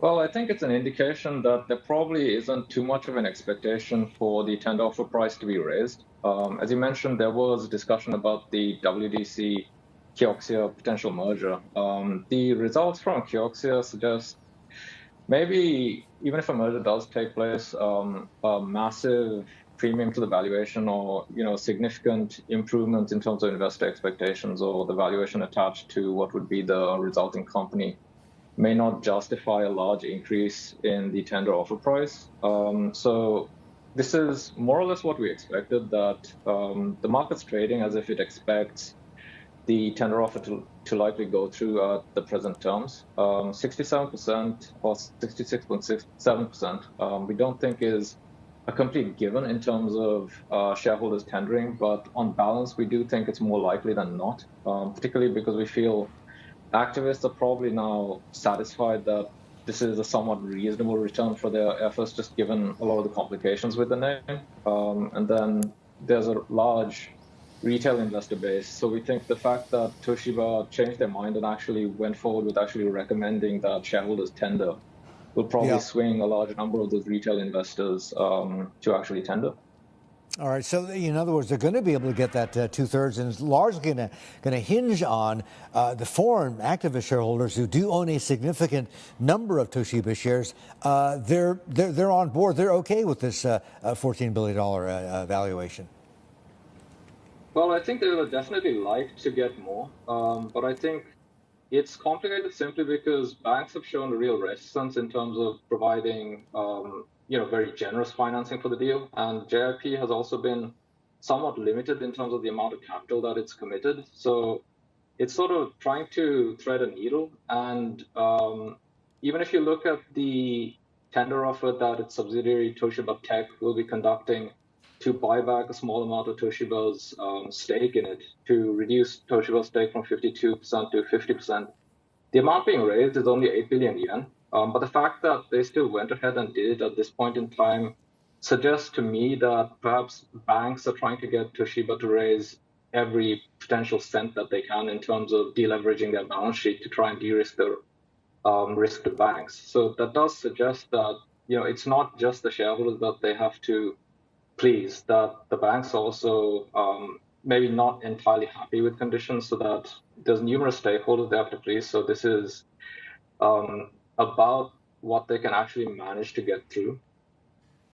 Well, I think it's an indication that there probably isn't too much of an expectation for the tender offer price to be raised. As you mentioned, there was discussion about the WDC Kioxia potential merger. The results from Kioxia suggest maybe even if a merger does take place, a massive premium to the valuation or significant improvement in terms of investor expectations or the valuation attached to what would be the resulting company may not justify a large increase in the tender offer price. So this is more or less what we expected, that the market's trading as if it expects the tender offer to likely go through at the present terms. 67% or 66.67%, we don't think is a complete given in terms of shareholders tendering, but on balance, we do think it's more likely than not, particularly because we feel activists are probably now satisfied that this is a somewhat reasonable return for their efforts, just given a lot of the complications with the name. And then there's a large retail investor base. So we think the fact that Toshiba changed their mind and actually went forward with actually recommending that shareholders tender will probably swing a large number of those retail investors to actually tender. All right. So, in other words, they're going to be able to get that 2/3, and it's largely going to hinge on the foreign activist shareholders who do own a significant number of Toshiba shares. They're on board. They're okay with this $14 billion valuation. Well, I think they would definitely like to get more, but I think it's complicated simply because banks have shown a real resistance in terms of providing very generous financing for the deal. And JIP has also been somewhat limited in terms of the amount of capital that it's committed. So it's sort of trying to thread a needle. And even if you look at the tender offer that its subsidiary Toshiba Tech will be conducting to buy back a small amount of Toshiba's stake in it, to reduce Toshiba's stake from 52% to 50%, the amount being raised is only 8 billion yen. But the fact that they still went ahead and did it at this point in time suggests to me that perhaps banks are trying to get Toshiba to raise every potential cent that they can in terms of deleveraging their balance sheet to try and de-risk their risk to banks. So that does suggest that it's not just the shareholders that they have to please, that the banks also maybe not entirely happy with conditions, so that there's numerous stakeholders they have to please. So this is about what they can actually manage to get through.